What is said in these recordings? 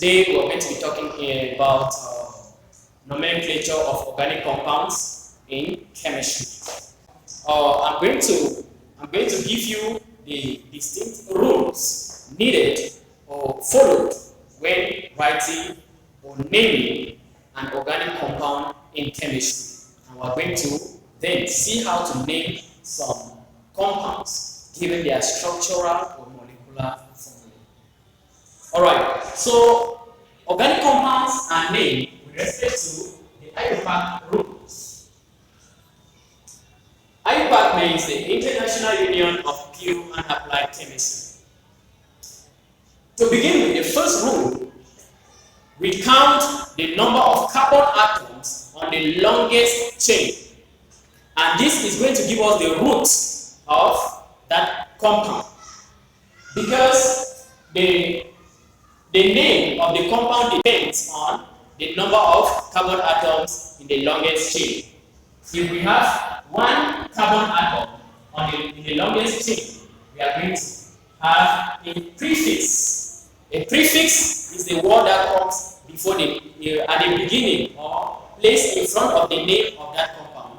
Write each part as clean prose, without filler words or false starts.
Today we're going to be talking about nomenclature of organic compounds in chemistry. I'm going to give you the distinct rules needed or followed when writing or naming an organic compound in chemistry. And we're going to then see how to name some compounds given their structural or molecular formula. Alright, so organic compounds are named with respect to the IUPAC rules. IUPAC means the International Union of Pure and Applied Chemistry. To begin with, the first rule, we count the number of carbon atoms on the longest chain. And this is going to give us the root of that compound. Because the name of the compound depends on the number of carbon atoms in the longest chain. If we have one carbon atom in the longest chain, we are going to have a prefix. A prefix is the word that comes before at the beginning or placed in front of the name of that compound.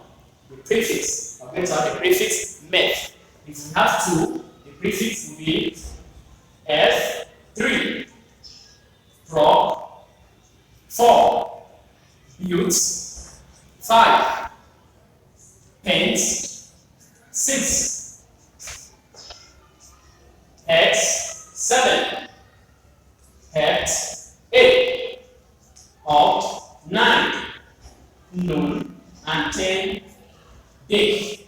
The prefix. We are going to have the prefix meth. If we have two, the prefix will be F3. Prop 4, butes 5, pents 6, hex 7, hex 8, oct 9, noon and 10 day.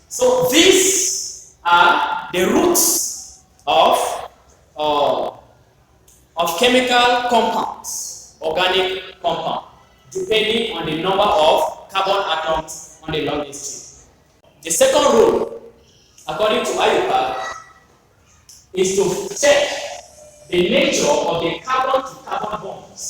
So these are the roots of chemical compounds, organic compound, depending on the number of carbon atoms on the longest chain. The second rule, according to IUPAC, is to check the nature of the carbon-to-carbon bonds.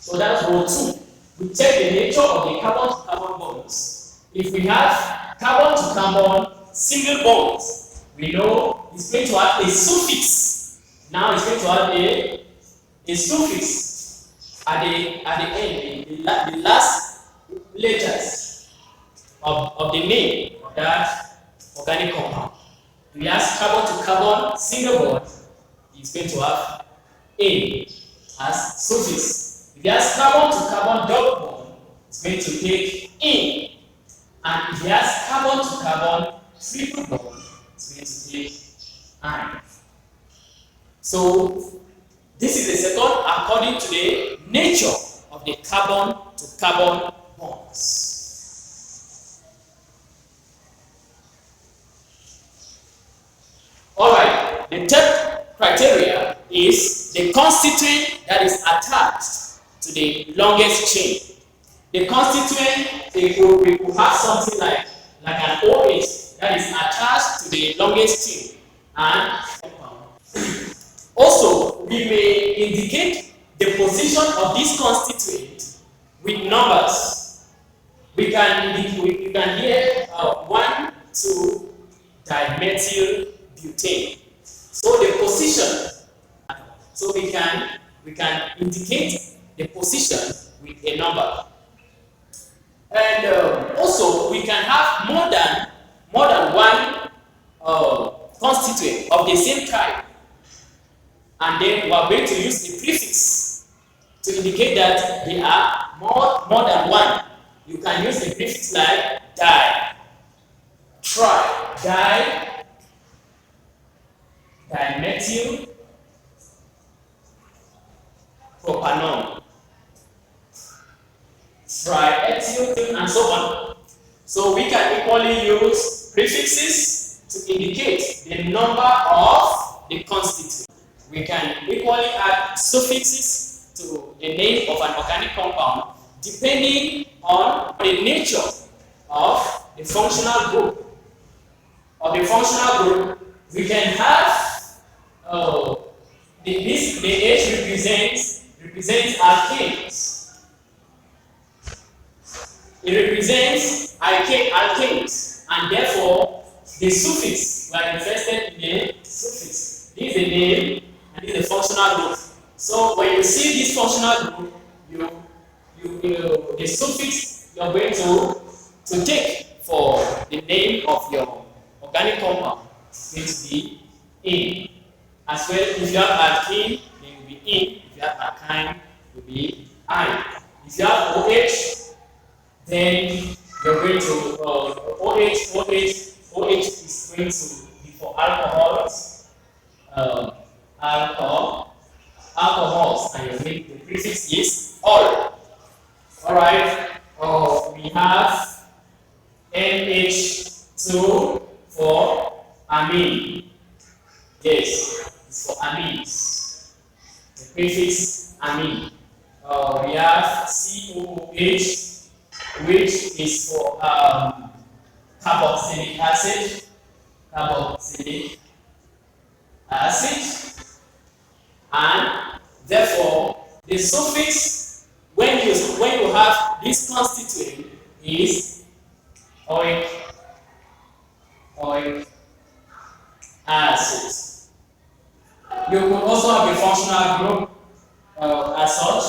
So that's rule 2. We check the nature of the carbon-to-carbon bonds. If we have carbon-to-carbon single bonds, we know it's going to have a suffix. Now it's going to have a suffix at the end, the last letters of the name of that organic compound. If we have carbon-to-carbon single bond, it's going to have A as suffix. If you have carbon-to-carbon double bond, it's going to take in. And if you have carbon-to-carbon triple bond, it's going to take I. So this is the second according to the nature of the carbon-to-carbon bonds. Alright, the third criteria is the constituent that is attached to the longest chain. The constituent, we could have something like an OH that is attached to the longest chain. And also, we may indicate the position of this constituent with numbers. We can hear 1, 2 dimethyl butane. So the position. So we can indicate the position with a number. And also we can have more than one constituent of the same type. And then we are going to use the prefix to indicate that they are more than one. You can use the prefix like di, tri, dimethyl propanol, triethyl, and so on. So we can equally use prefixes to indicate the number of the constituent. We can equally add suffixes to the name of an organic compound depending on the nature of the functional group. We can have the H represents alkanes. It represents alkanes, and therefore the suffix we are interested in the suffix. This is the name and this is the functional group. So when you see this functional group, the suffix you're going to take for the name of your organic compound is going to be in. As well, if you have alkene, then it will be in. If you have alkyne, it will be I. If you have OH, then you're going to OH is going to be for alcohols, alcohols, and the prefix is ol. Alright, we have NH2 for amine. Yes, it's for amines. The prefix amine. We have COOH, which is for carboxylic acid. And therefore the suffix when you have this constituent is oic acid. You could also have a functional group as such.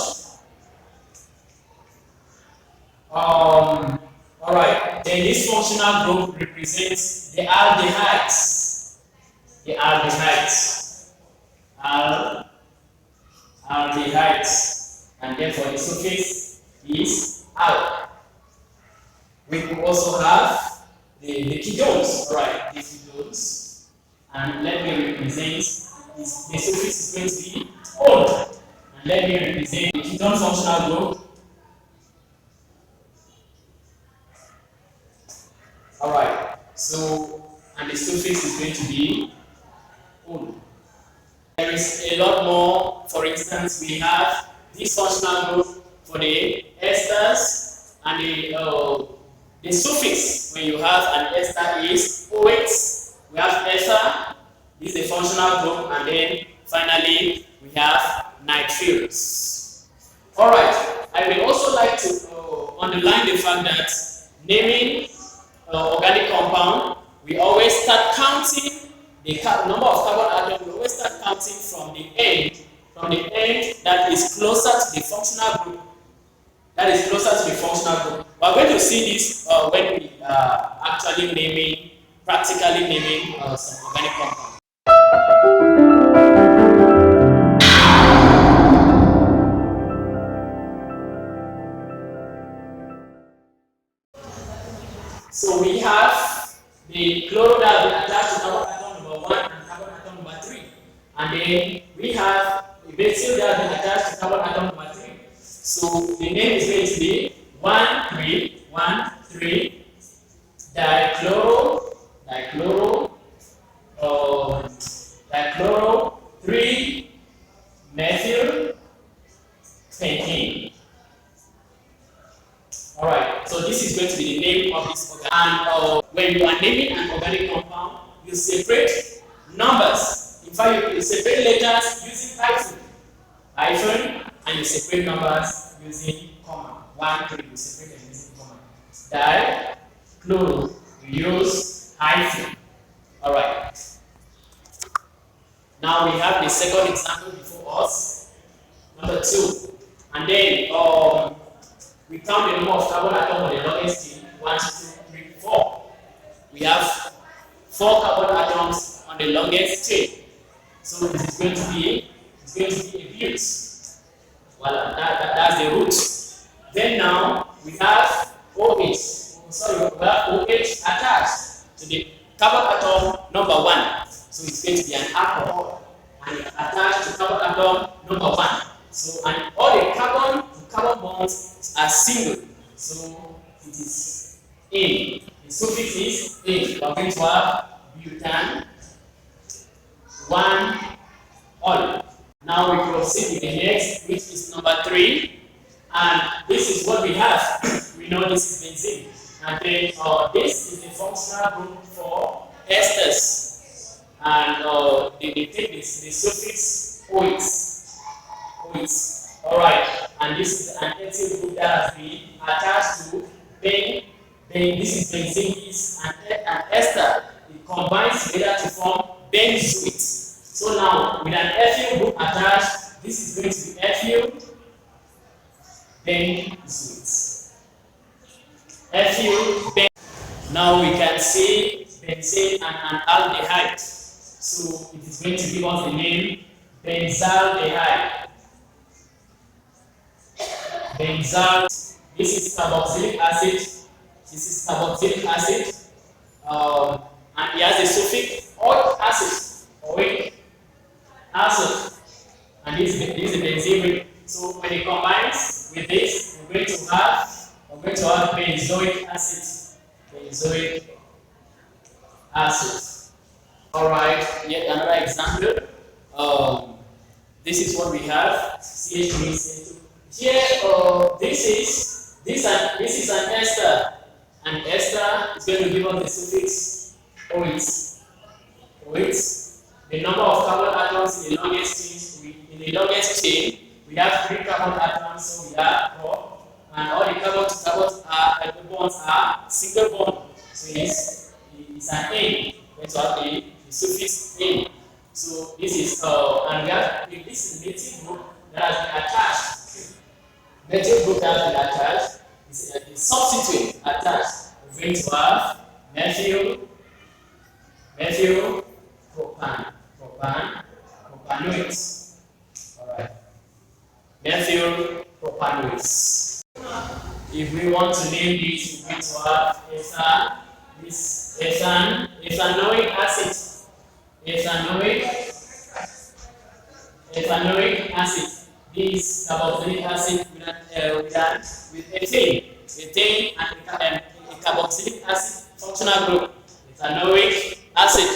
Alright, then this functional group represents the aldehydes. Aldehydes, and therefore the suffix is al. We could also have the ketones, alright, the ketones, and let me represent the suffix is going to be ol, and let me represent the ketone functional group. Alright, so, and the suffix is going to be ol. There is a lot more. For instance, we have this functional group for the esters, and the suffix when you have an ester is OX. We have ether, this is a functional group, and then finally we have nitriles. Alright, I will also like to underline the fact that naming organic compound, we always start counting the number of carbon atoms. We always start counting from the end that is closer to the functional group. We are going to see this when we are actually practically naming some organic compound. So we have the chloro that will attach to carbon atom number 1 and carbon atom number 3. And then we have a methyl that will attach to carbon atom number 3. So the name is going to be 1,3 dichloro 3 methyl pentane. Alright, so this is going to be the name of this organic. And when you are naming an organic compound, you separate numbers. In fact, you separate letters using hyphen, and you separate numbers using comma. 1, 3, you separate them using comma. Dichloro, you use hyphen. Alright. Now we have the second example before us, number 2. And then we count the number of carbon atoms on the longest chain, 1, 2, 3, 4. We have 4 carbon atoms on the longest chain. So this is going to be a butane. Well, that's the root. Then now we have OH. We have OH attached to the carbon atom number 1. So it's going to be an alcohol. And it's attached to carbon atom number 1. So, and all the carbon to carbon bonds are single. So it is in. The suffix is in. We are going to have butane 1 ol. Now we proceed with the next, which is number 3. And this is what we have. We know this is benzene. And then this is the functional group for esters. And they take the suffix OX. Alright, and this is an ethyl group that has been attached to benzene. This is benzene, and ester. It combines together to form benzoate. So now, with an ethyl group attached, This is going to be ethyl benzoate. Ethyl benzoate. Now we can see benzene and aldehyde. So it is going to give us the name benzaldehyde. Benzal. This is carboxylic acid. This is carboxylic acid. And it has a suffix oic acid. Oic acid. And this is the benzene ring. So when it combines with this, we're going to have benzoic acid. Benzoic acid. Alright, yet another example. This is what we have. CH3. Here, this is an ester, and ester is going to give us the suffix OH. OH. The number of carbon atoms in the longest chain, we have 3 carbon atoms, so we have 4, and all the carbon to carbon bonds are single bond. So it's an N. That's what the suffix N. So this is and we have this is native group that has been attached. Native group that has been attached is a substituent attached. We're going to have methyl propanoate. Alright. Methyl propanoate. If we want to name this, we're going to have ethanoic acid. Ethanoic acid. This carboxylic acid with ethane and a carboxylic acid functional group. Ethanoic acid.